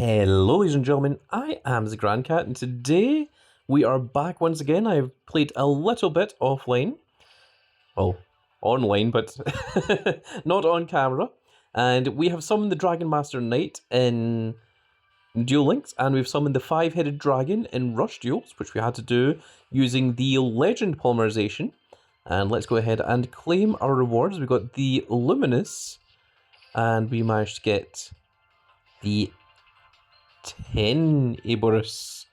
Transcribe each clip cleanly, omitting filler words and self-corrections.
Hello, ladies and gentlemen, I am the Grand Cat, and today we are back once again. I've played a little bit offline, well, online, but not on camera, and we have summoned the Dragon Master Knight in Duel Links, and we've summoned the 5-headed dragon in Rush Duels, which we had to do using the Legend Polymerization. And let's go ahead and claim our rewards. We got the Luminous, and we managed to get the Tenebrous.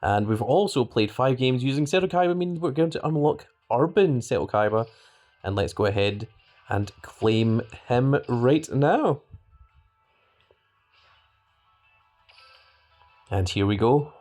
And we've also played 5 games using Seto Kaiba, meaning we're going to unlock Urban Seto Kaiba. And let's go ahead and claim him right now. And here we go.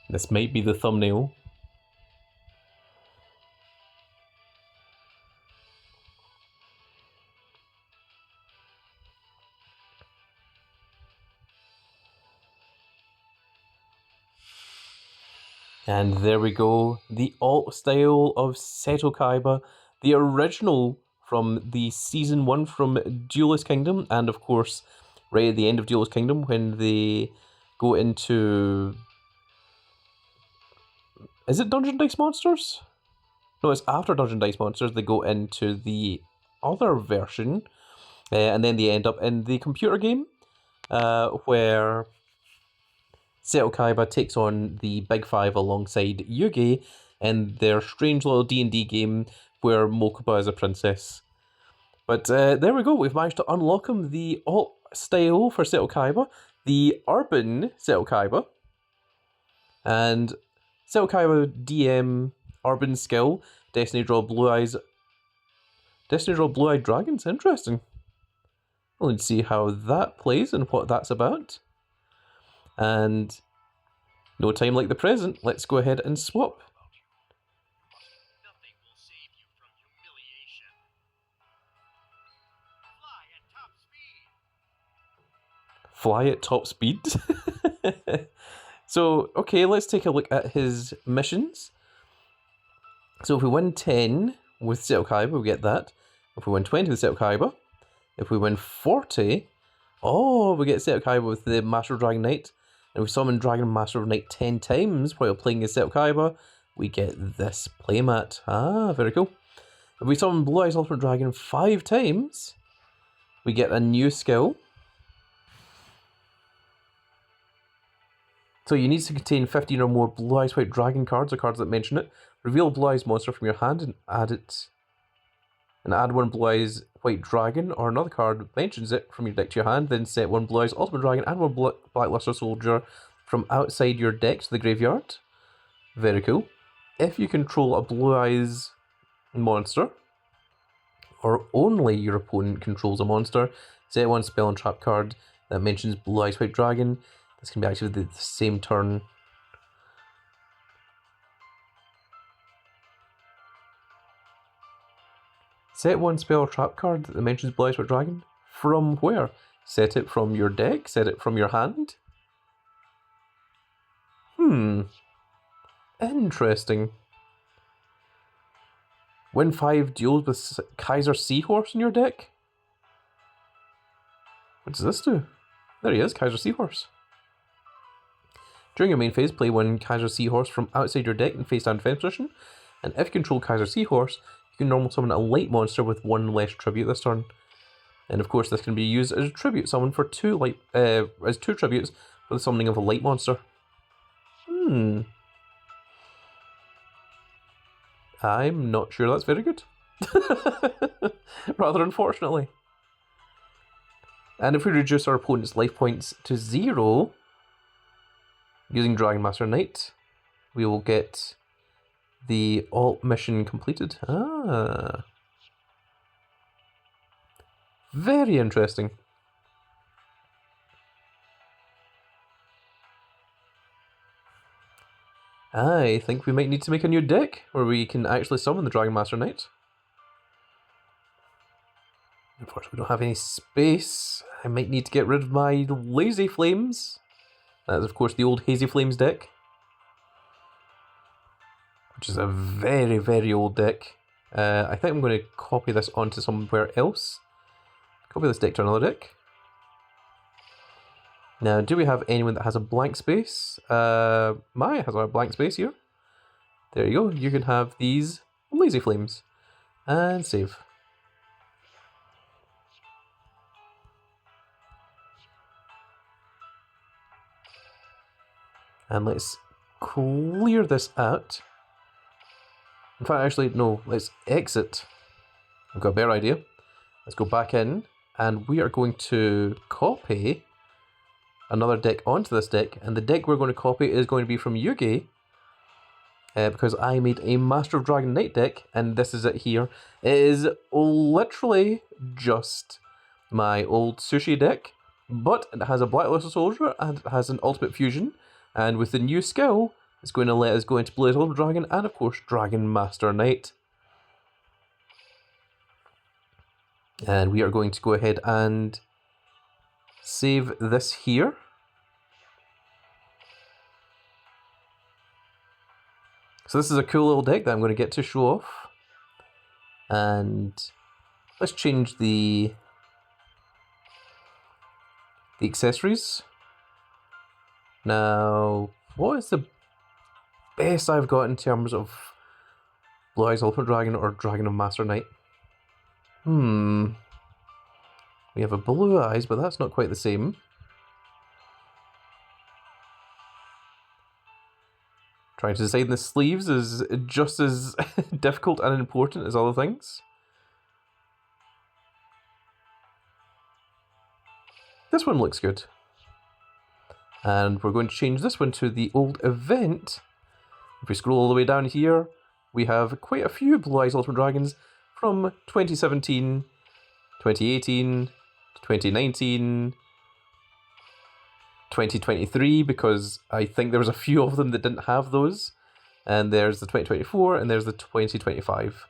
This might be the thumbnail. And there we go, the alt style of Seto Kaiba, the original from the season 1 from Duelist Kingdom, and of course, right at the end of Duelist Kingdom when they go into... Is it Dungeon Dice Monsters? No, it's after Dungeon Dice Monsters, they go into the other version, and then they end up in the computer game, where Seto Kaiba takes on the Big Five alongside Yugi in their strange little D&D game where Mokuba is a princess. But there we go, we've managed to unlock him, the alt style for Seto Kaiba, the Urban Seto Kaiba, and Seto Kaiba DM Urban skill, Destiny Draw Blue-Eyed Dragons, interesting. We'll need to see how that plays and what that's about. And no time like the present, let's go ahead and swap. Nothing will save you from humiliation. Fly at top speed. Fly at top speed? So, okay, let's take a look at his missions. So if we win 10 with Seto Kaiba, we get that. If we win 20 with Seto Kaiba, if we win 40, oh, we get Seto Kaiba with the Master of Dragon Knight. And if we summon Dragon Master of Knight 10 times while playing as Seto Kaiba, we get this playmat. Ah, very cool. If we summon Blue Eyes Ultimate Dragon 5 times, we get a new skill. So you need to contain 15 or more Blue Eyes White Dragon cards or cards that mention it. Reveal a Blue Eyes monster from your hand and add it. And add one Blue Eyes White Dragon or another card that mentions it from your deck to your hand. Then set one Blue Eyes Ultimate Dragon and one Blackluster Soldier from outside your deck to the graveyard. Very cool. If you control a Blue Eyes monster, or only your opponent controls a monster, set one spell and trap card that mentions Blue Eyes White Dragon. This can be activated the same turn. Set one spell or trap card that mentions Blue Eyes White Dragon. From where? Set it from your deck? Set it from your hand? Interesting. Win 5 duels with Kaiser Seahorse in your deck? What does this do? There he is, Kaiser Seahorse. During your main phase, play one Kaiser Seahorse from outside your deck in face down defense position. And if you control Kaiser Seahorse, you can normally summon a light monster with 1 less tribute this turn. And of course, this can be used as a tribute summon for 2 tributes for the summoning of a light monster. I'm not sure that's very good. Rather unfortunately. And if we reduce our opponent's life points to 0 using Dragon Master Knight, we will get the alt mission completed. Ah. Very interesting. I think we might need to make a new deck where we can actually summon the Dragon Master Knight. Unfortunately, we don't have any space. I might need to get rid of my Lazy Flames. That is, of course, the old Hazy Flames deck, which is a very, very old deck. I think I'm going to copy this onto somewhere else. Copy this deck to another deck. Now, do we have anyone that has a blank space? Maya has a blank space here. There you go. You can have these Lazy Flames. And save. And let's clear this out. In fact, actually, no, let's exit. I've got a better idea. Let's go back in, and we are going to copy another deck onto this deck, and the deck we're going to copy is going to be from Yugi, because I made a Master of Dragon Knight deck, and this is it here. It is literally just my old Sushi deck, but it has a Black Luster Soldier, and it has an Ultimate Fusion, and with the new skill, it's going to let us go into Blaze Ultimate Dragon, and of course, Dragon Master Knight. And we are going to go ahead and save this here. So this is a cool little deck that I'm going to get to show off. And let's change the accessories. Now, what is the best I've got in terms of Blue Eyes Ultimate Dragon or Dragon of Master Knight? We have a Blue Eyes, but that's not quite the same. Trying to design the sleeves is just as difficult and important as other things. This one looks good. And we're going to change this one to the old event. If we scroll all the way down here, we have quite a few Blue Eyes Ultimate Dragons from 2017, 2018, 2019, 2023, because I think there was a few of them that didn't have those. And there's the 2024 and there's the 2025.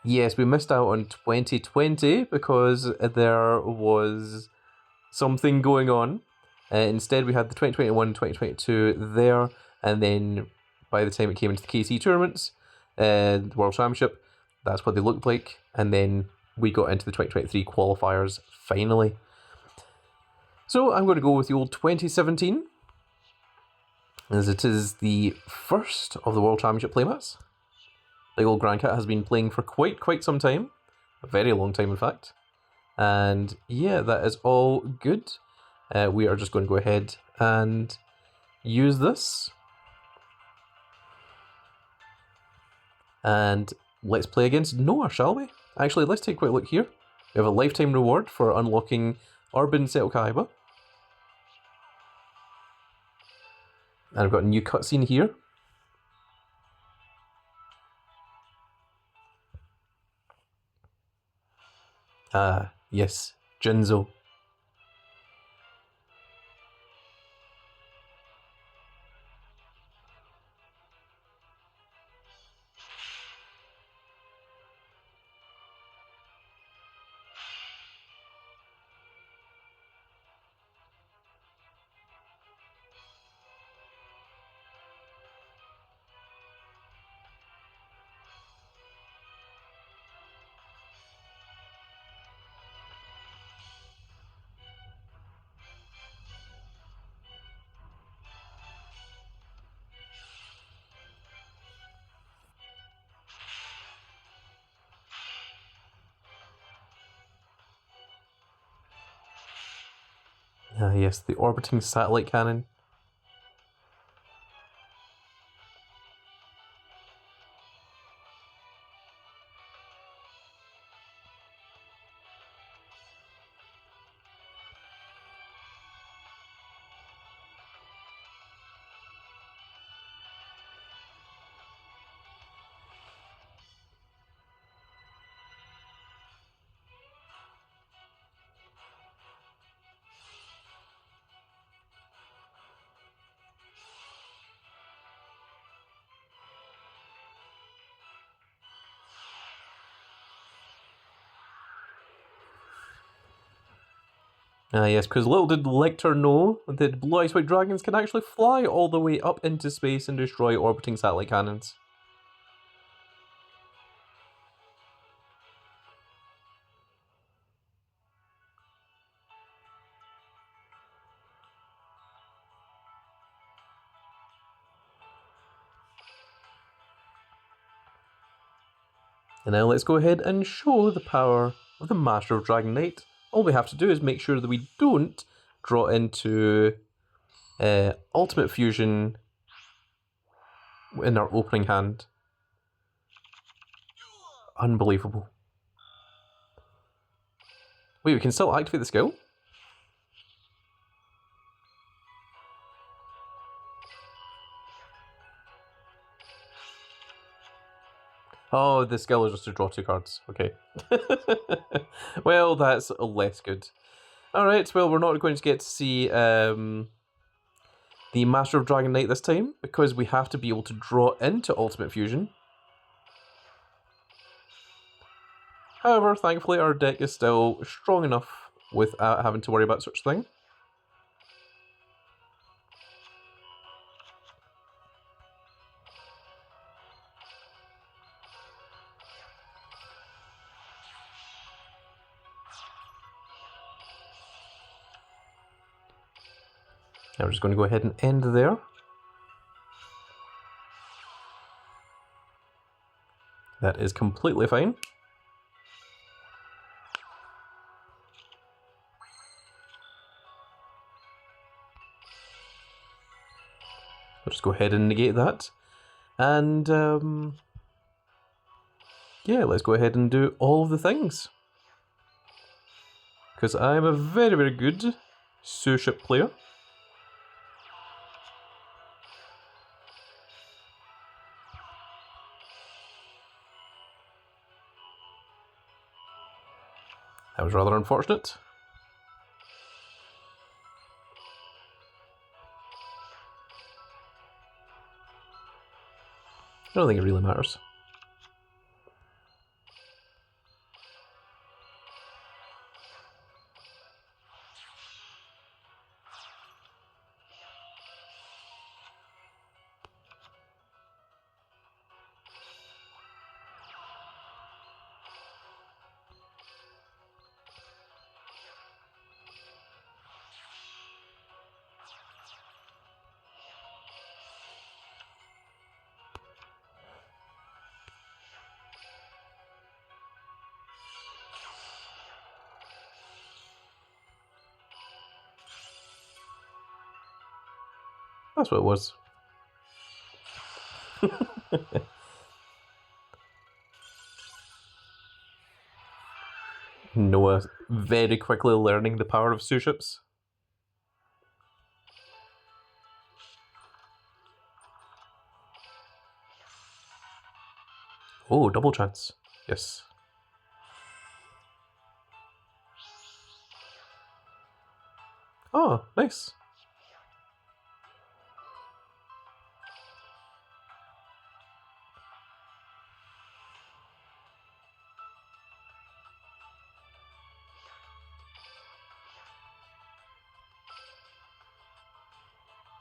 Yes, we missed out on 2020 because there was something going on. Instead, we had the 2021 2022 there, and then by the time it came into the KC tournaments, the World Championship, that's what they looked like, and then we got into the 2023 qualifiers finally. So I'm going to go with the old 2017, as it is the first of the World Championship playmats. Big old Grandcat has been playing for quite some time, a very long time in fact. And yeah, that is all good. We are just going to go ahead and use this. And let's play against Noah, shall we? Actually, let's take a quick look here. We have a lifetime reward for unlocking Urban Seto Kaiba. And I've got a new cutscene here. Ah, yes, Jinzo. Ah, yes, the orbiting satellite cannon. Ah, yes, because little did Lecter know that blue ice white dragons can actually fly all the way up into space and destroy orbiting satellite cannons. And now let's go ahead and show the power of the Master of Dragon Knight. All we have to do is make sure that we don't draw into Ultimate Fusion in our opening hand. Unbelievable. Wait, we can still activate the skill? Oh, the skill is just to draw 2 cards. Okay. Well, that's less good. Alright, well, we're not going to get to see the Master of Dragon Knight this time, because we have to be able to draw into Ultimate Fusion. However, thankfully, our deck is still strong enough without having to worry about such a thing. Now we're just going to go ahead and end there. That is completely fine. We'll just go ahead and negate that. And yeah, let's go ahead and do all of the things. Because I'm a very, very good Suship player. That was rather unfortunate. I don't think it really matters. That's what it was. Noah very quickly learning the power of Suships. Oh, double chance. Yes. Oh, nice.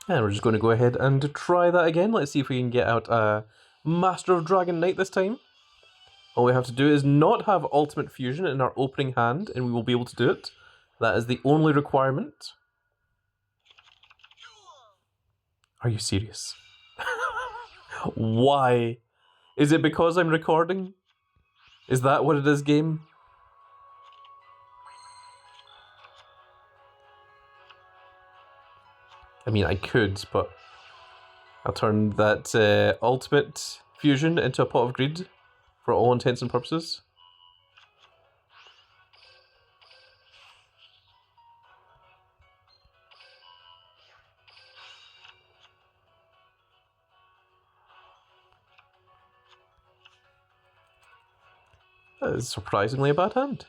And we're just going to go ahead and try that again. Let's see if we can get out a Master of Dragon Knight this time. All we have to do is not have Ultimate Fusion in our opening hand, and we will be able to do it. That is the only requirement. Are you serious? Why? Is it because I'm recording? Is that what it is, game? I mean, I could, but I'll turn that Ultimate Fusion into a pot of greed for all intents and purposes. That is surprisingly a bad hand.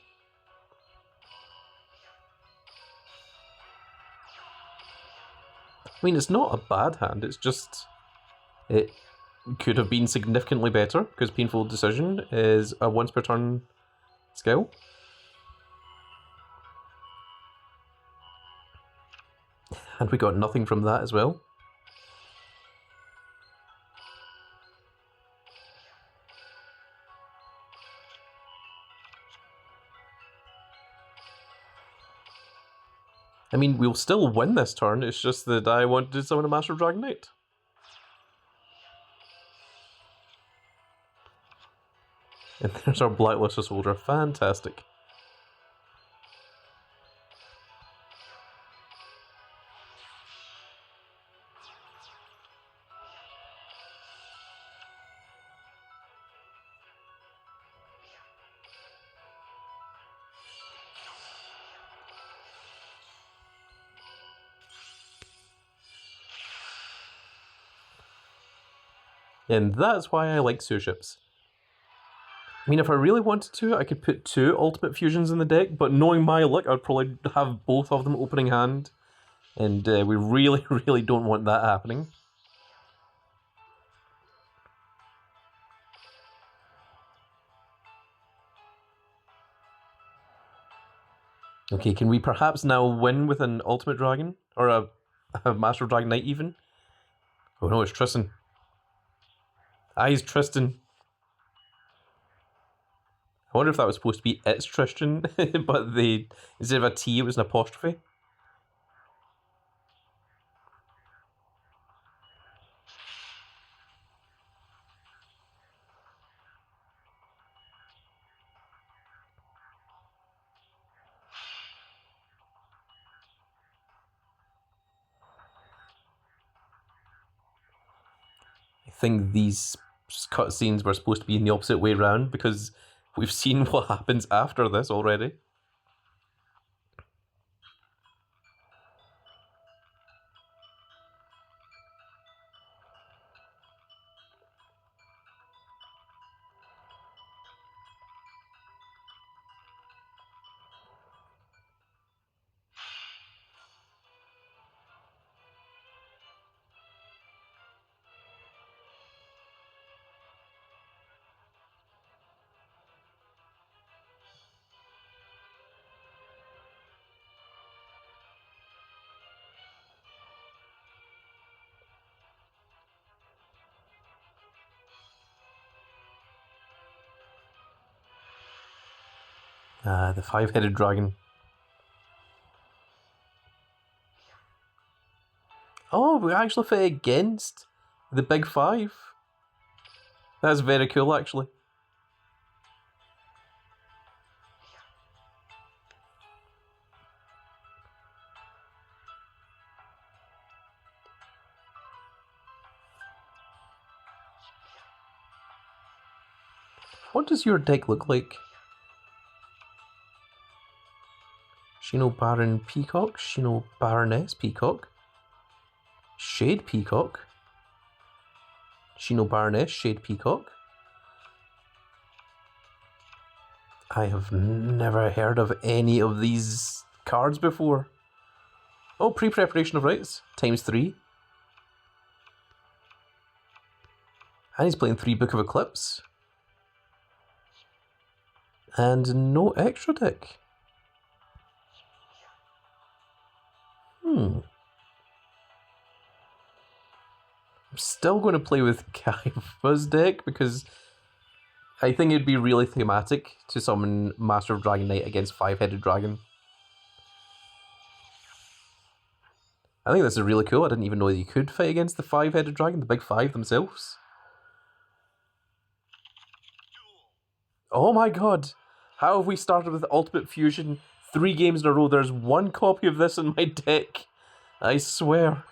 I mean, it's not a bad hand, it's just... it could have been significantly better, because Painful Decision is a once per turn skill. And we got nothing from that as well. I mean, we'll still win this turn, it's just that I wanted to summon a Master of Dragon Knight. And there's our Blackluster Soldier, fantastic. And that's why I like Suships. I mean, if I really wanted to, I could put 2 Ultimate Fusions in the deck, but knowing my luck, I'd probably have both of them opening hand. And we really, really don't want that happening. Okay, can we perhaps now win with an Ultimate Dragon? Or a Master of Dragon Knight even? Oh no, it's Tristan. He's Tristan. I wonder if that was supposed to be it's Tristan, but instead of a T, it was an apostrophe. I think these cutscenes were supposed to be in the opposite way around because we've seen what happens after this already. The 5-headed dragon. Oh, we actually fit against the big 5. That's very cool, actually. What does your deck look like? Shino Baron Peacock, Shino Baroness Peacock, Shade Peacock, Shino Baroness Shade Peacock. I have never heard of any of these cards before. Oh, pre-preparation of rights, ×3. And he's playing 3 Book of Eclipse. And no extra deck. I'm still going to play with Kaiba's deck because I think it'd be really thematic to summon Master of Dragon Knight against 5-headed dragon. I think this is really cool. I didn't even know that you could fight against the 5-headed dragon, the big 5 themselves. Oh my god! How have we started with Ultimate Fusion 3 games in a row? There's 1 copy of this in my deck. I swear.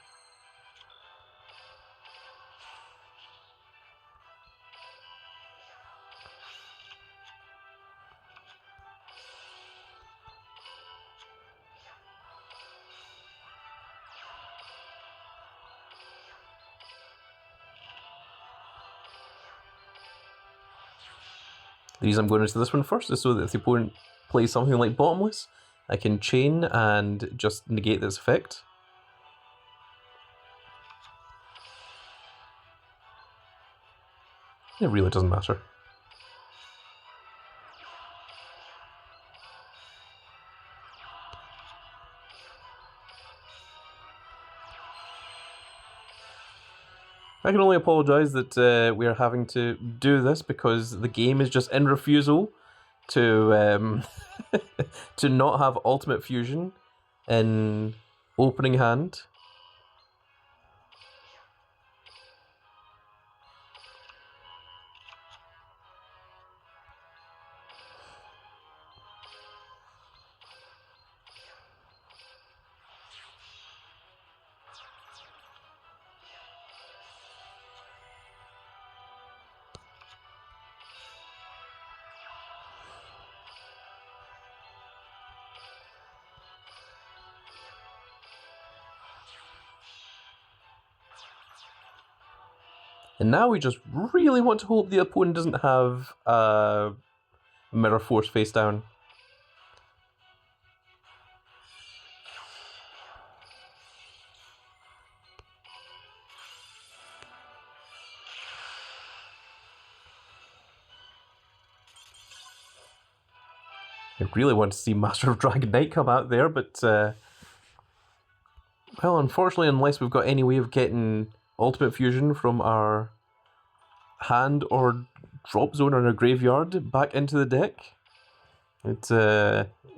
The reason I'm going into this one first is so that if the opponent plays something like Bottomless, I can chain and just negate this effect. It really doesn't matter. I can only apologise that we are having to do this because the game is just in refusal to to not have ultimate fusion in opening hand. And now we just really want to hope the opponent doesn't have a Mirror Force face down. I really want to see Master of Dragon Knight come out there, but well, unfortunately, unless we've got any way of getting ultimate fusion from our hand or drop zone or our graveyard back into the deck, it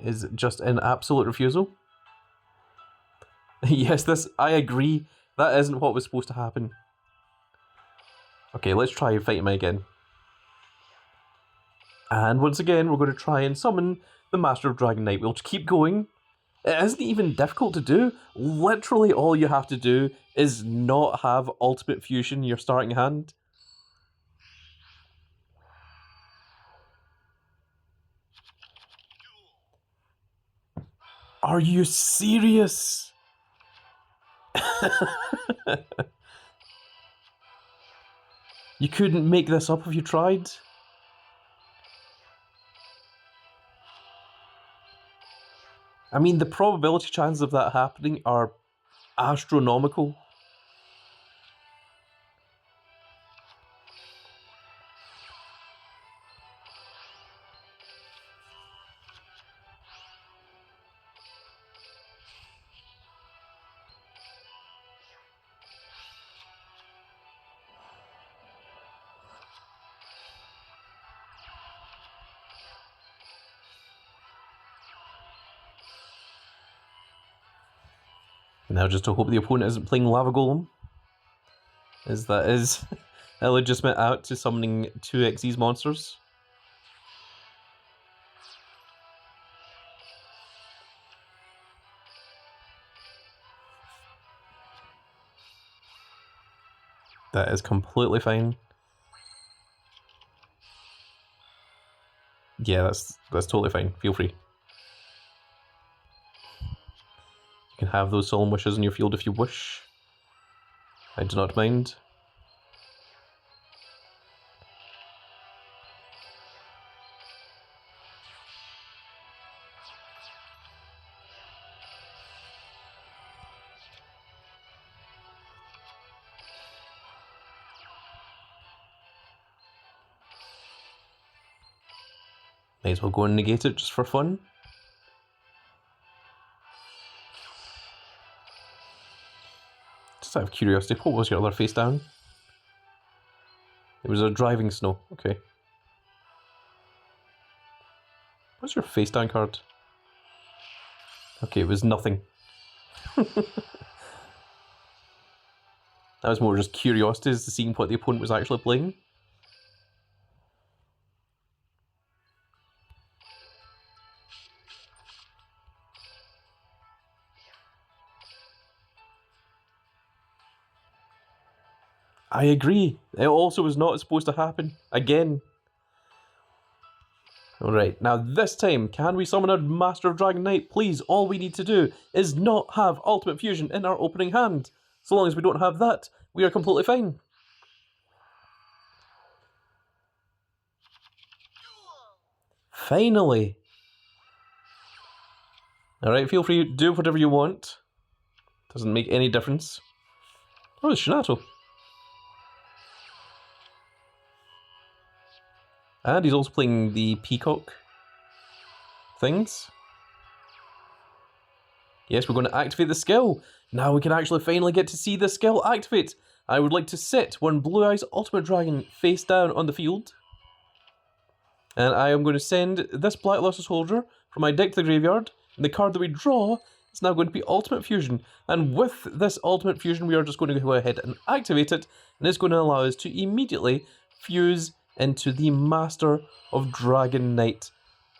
is just an absolute refusal. Yes, I agree. That isn't what was supposed to happen. Okay, let's try fighting me again. And once again, we're going to try and summon the Master of Dragon Knight. We'll keep going. It isn't even difficult to do. Literally all you have to do is not have ultimate fusion in your starting hand. Are you serious? You couldn't make this up if you tried? I mean, the probability chances of that happening are astronomical. Now just to hope the opponent isn't playing Lava Golem, as that is a legitimate out to summoning 2 Xyz monsters. That is completely fine. Yeah, that's totally fine. Feel free. You can have those solemn wishes in your field if you wish. I do not mind. Might as well go and negate it just for fun. Just out of curiosity, what was your other face down? It was a driving snow, okay. What's your face down card? Okay, it was nothing. That was more just curiosity as to seeing what the opponent was actually playing. I agree. It also was not supposed to happen. Again. Alright, now this time, can we summon a Master of Dragon Knight? Please, all we need to do is not have Ultimate Fusion in our opening hand. So long as we don't have that, we are completely fine. Finally. Alright, feel free to do whatever you want. Doesn't make any difference. Oh, it's Shinato. And he's also playing the Peacock things. Yes, we're going to activate the skill. Now we can actually finally get to see the skill activate. I would like to set one Blue Eyes Ultimate Dragon face down on the field. And I am going to send this Blackluster Soldier from my deck to the graveyard. And the card that we draw is now going to be Ultimate Fusion. And with this Ultimate Fusion, we are just going to go ahead and activate it. And it's going to allow us to immediately fuse into the Master of Dragon Knight.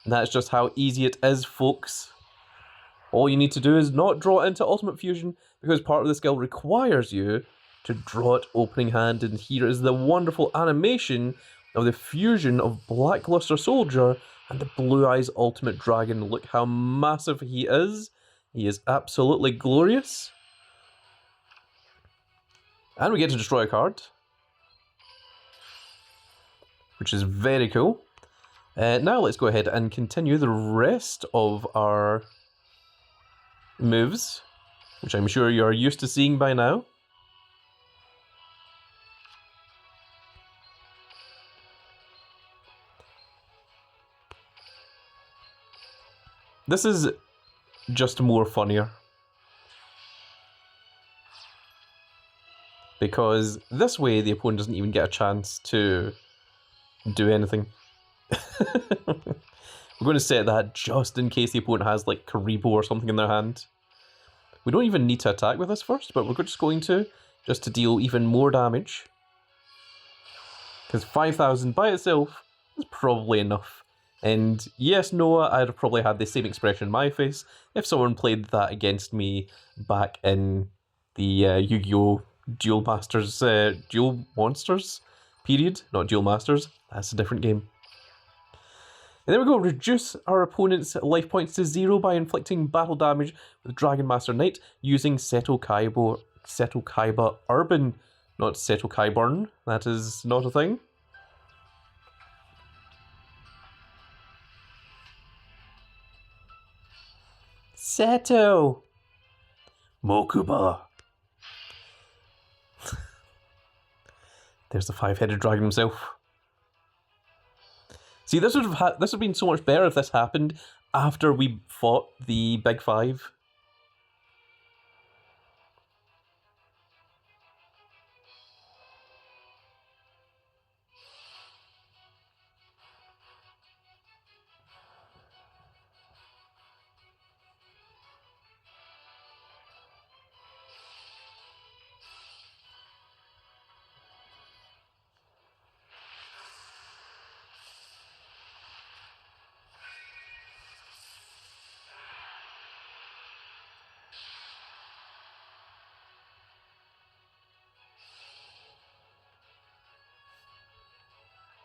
And that's just how easy it is, folks. All you need to do is not draw it into Ultimate Fusion, because part of the skill requires you to draw it opening hand. And here is the wonderful animation of the fusion of Blackluster Soldier and the Blue Eyes Ultimate Dragon. Look how massive he is. He is absolutely glorious. And we get to destroy a card, which is very cool. Now let's go ahead and continue the rest of our moves, which I'm sure you're used to seeing by now. This is just more funnier, because this way the opponent doesn't even get a chance to do anything. We're going to set that just in case the opponent has like Kaiba or something in their hand. We don't even need to attack with this first, but we're just going to, just to deal even more damage. Because 5,000 by itself is probably enough. And yes, Noah, I'd have probably had the same expression in my face if someone played that against me back in the Yu-Gi-Oh! Duel Masters, Duel Monsters period. Not Duel Masters, that's a different game. And there we go, reduce our opponent's life points to 0 by inflicting battle damage with Dragon Master Knight using Seto Kaiba Urban, not Seto Kaiburn. That is not a thing. Seto! Mokuba! There's the 5-headed dragon himself. See, this would have been so much better if this happened after we fought the Big Five.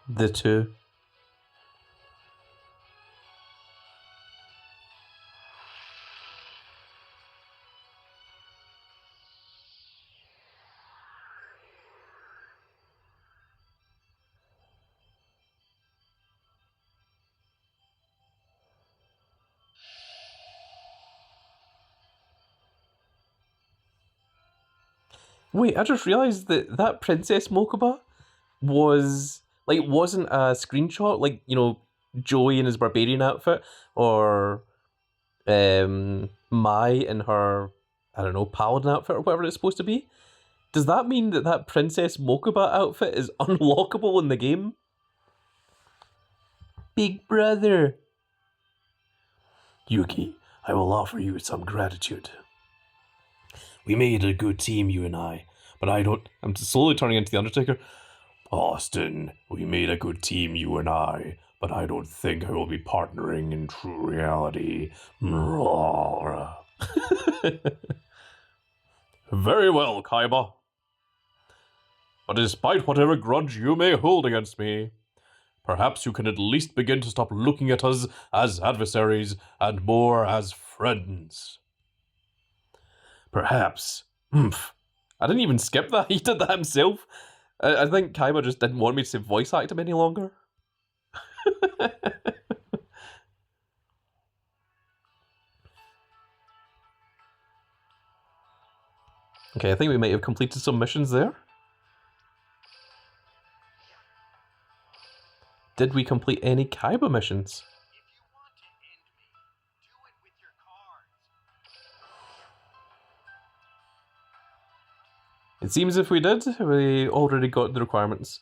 The two. Wait, I just realised that that Princess Mokuba wasn't a screenshot, like, you know, Joey in his barbarian outfit, or Mai in her, I don't know, paladin outfit or whatever it's supposed to be. Does that mean that that Princess Mokuba outfit is unlockable in the game? Big brother. Yuki, I will offer you some gratitude. We made a good team, you and I, but I'm slowly turning into the Undertaker. Austin, we made a good team, you and I, but I don't think I will be partnering in true reality. Very well, Kaiba. But despite whatever grudge you may hold against me, perhaps you can at least begin to stop looking at us as adversaries and more as friends. Perhaps. I didn't even skip that. He did that himself. I think Kaiba just didn't want me to voice act him any longer. Okay, I think we might have completed some missions there. Did we complete any Kaiba missions? It seems if we did, we already got the requirements.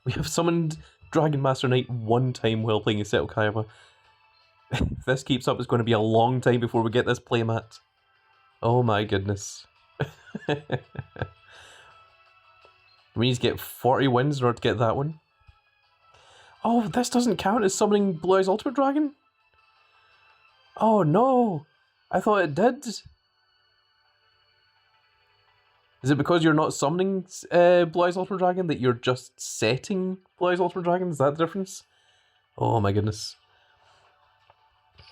We have summoned Dragon Master Knight one time while playing a Seto Kaiba. If this keeps up, it's going to be a long time before we get this playmat. Oh my goodness. We need to get 40 wins in order to get that one. Oh, this doesn't count as summoning Blue Eyes Ultimate Dragon? Oh no! I thought it did. Is it because you're not summoning Blue Eyes Ultimate Dragon that you're just setting Blue Eyes Ultimate Dragon? Is that the difference? Oh my goodness.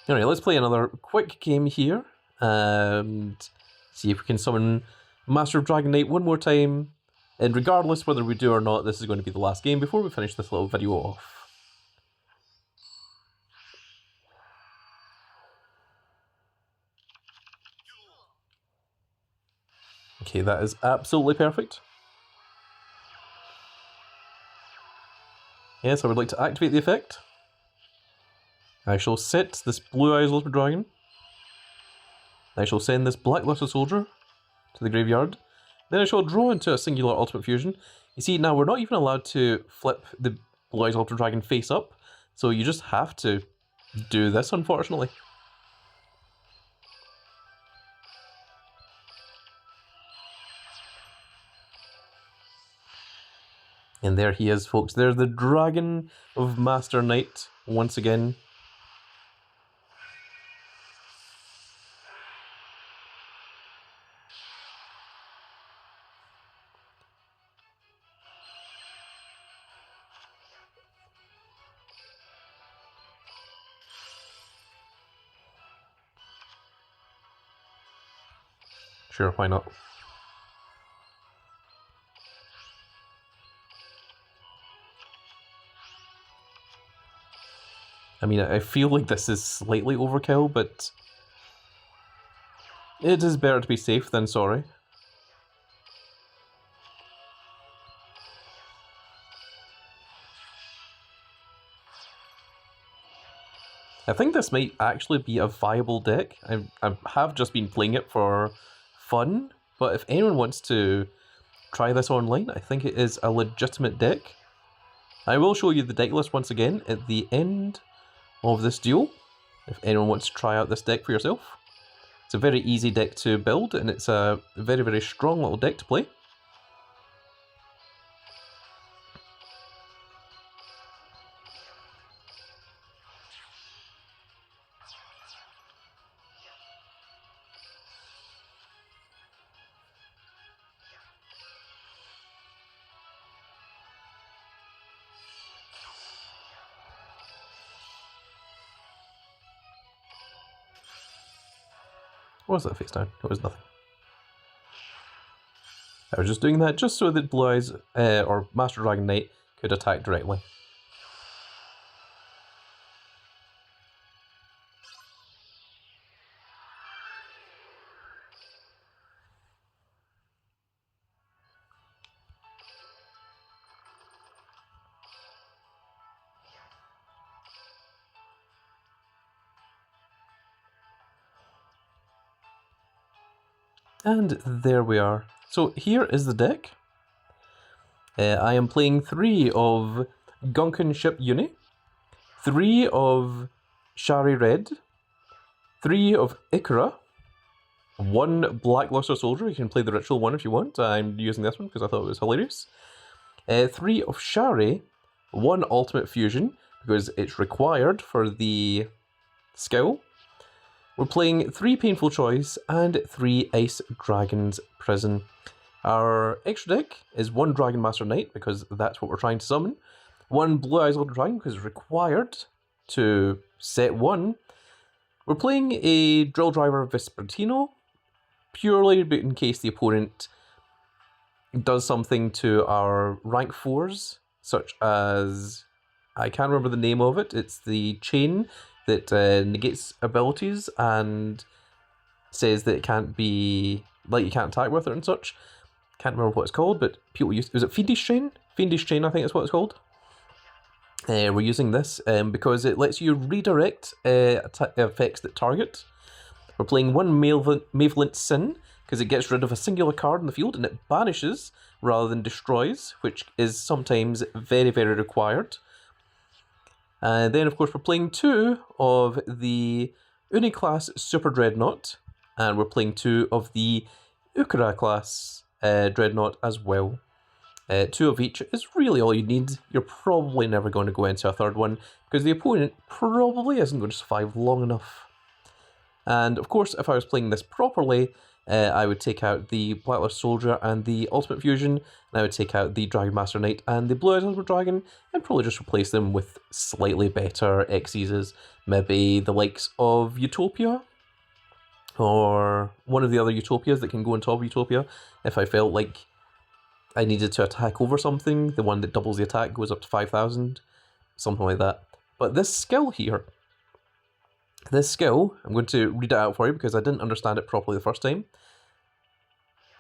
Alright, let's play another quick game here and see if we can summon Master of Dragon Knight one more time. And regardless whether we do or not, this is going to be the last game before we finish this little video off. Okay, that is absolutely perfect. Yes, I would like to activate the effect. I shall set this Blue Eyes Ultimate Dragon. I shall send this Blackluster Soldier to the graveyard. Then I shall draw into a singular Ultimate Fusion. You see, now we're not even allowed to flip the Blue Eyes Ultimate Dragon face up, so you just have to do this, unfortunately. And there he is, folks. There's the Dragon of Master Knight once again. Sure, why not? I mean, I feel like this is slightly overkill, but it is better to be safe than sorry. I think this might actually be a viable deck. I have just been playing it for fun, but if anyone wants to try this online, I think it is a legitimate deck. I will show you the deck list once again at the end of this duel, if anyone wants to try out this deck for yourself. It's a very easy deck to build, and it's a very, very strong little deck to play. What was that face down? It was nothing. I was just doing that just so that Blue Eyes, or Master Dragon Knight, could attack directly. And there we are. So here is the deck. I am playing 3 of Gunkan Ship Uni, 3 of Shari Red, 3 of Ikra, 1 Blackluster Soldier. You can play the Ritual one if you want. I'm using this one because I thought it was hilarious. 3 of Shari, 1 Ultimate Fusion because it's required for the skill. We're playing 3 Painful Choice and 3 Ice Dragon's Prison. Our extra deck is 1 Dragon Master Knight because that's what we're trying to summon. 1 Blue Eyes Ultimate Dragon because it's required to set 1. We're playing a Drill Driver Vespertino purely in case the opponent does something to our rank 4s, such as, I can't remember the name of it, it's the chain that negates abilities and says that it can't be, like you can't attack with it and such. Can't remember what it's called, but people use, is it Fiendish Chain? Fiendish Chain, I think is what it's called. We're using this because it lets you redirect effects that target. We're playing 1 Malevolent Sin because it gets rid of a singular card in the field and it banishes rather than destroys, which is sometimes very, very required. And then, of course, we're playing 2 of the Uni class Super Dreadnought, and we're playing 2 of the Ukura class Dreadnought as well. 2 of each is really all you need. You're probably never going to go into a third one, because the opponent probably isn't going to survive long enough. And of course, if I was playing this properly, I would take out the Blacklist Soldier and the Ultimate Fusion, and I would take out the Dragon Master Knight and the Blue Eyes Ultimate Dragon, and probably just replace them with slightly better Xyzes, maybe the likes of Utopia, or one of the other Utopias that can go on top of Utopia, if I felt like I needed to attack over something. The one that doubles the attack goes up to 5,000, something like that. But this skill here, I'm going to read it out for you because I didn't understand it properly the first time.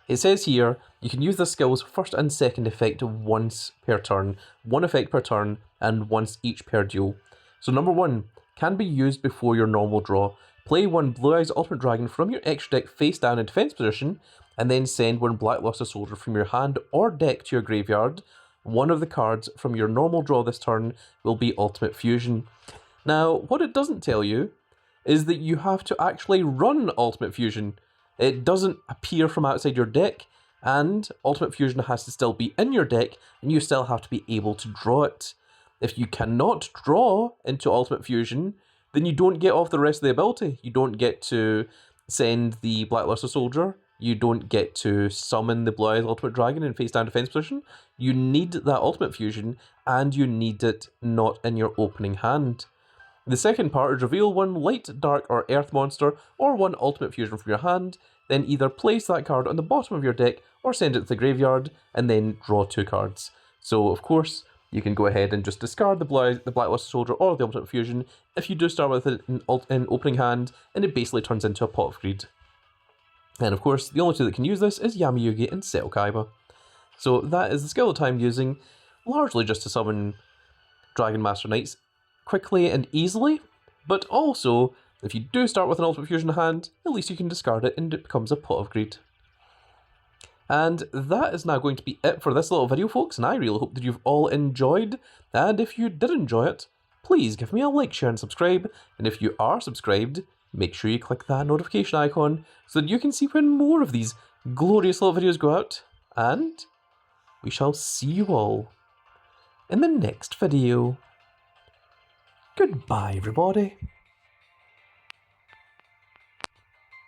It says here, you can use the skill's first and second effect once per turn, 1 effect per turn, and once each per duel. So number 1, can be used before your normal draw. Play 1 Blue Eyes Ultimate Dragon from your extra deck face down in defense position, and then send 1 Blackluster Soldier from your hand or deck to your graveyard. One of the cards from your normal draw this turn will be Ultimate Fusion. Now, what it doesn't tell you is that you have to actually run Ultimate Fusion. It doesn't appear from outside your deck, and Ultimate Fusion has to still be in your deck, and you still have to be able to draw it. If you cannot draw into Ultimate Fusion, then you don't get off the rest of the ability. You don't get to send the Blackluster Soldier, you don't get to summon the Blue Eyes Ultimate Dragon in face down defense position. You need that Ultimate Fusion, and you need it not in your opening hand. The second part is reveal 1 light, dark, or earth monster, or 1 Ultimate Fusion from your hand, then either place that card on the bottom of your deck, or send it to the graveyard, and then draw 2 cards. So, of course, you can go ahead and just discard the Blackluster Soldier or the Ultimate Fusion if you do start with it in opening hand, and it basically turns into a pot of greed. And of course, the only 2 that can use this is Yamayugi and Seto Kaiba. So that is the skill that I'm using, largely just to summon Dragon Master Knights quickly and easily, but also, if you do start with an Ultimate Fusion in hand, at least you can discard it and it becomes a pot of greed. And that is now going to be it for this little video, folks, and I really hope that you've all enjoyed, and if you did enjoy it, please give me a like, share, and subscribe, and if you are subscribed, make sure you click that notification icon so that you can see when more of these glorious little videos go out, and we shall see you all in the next video. Goodbye, everybody.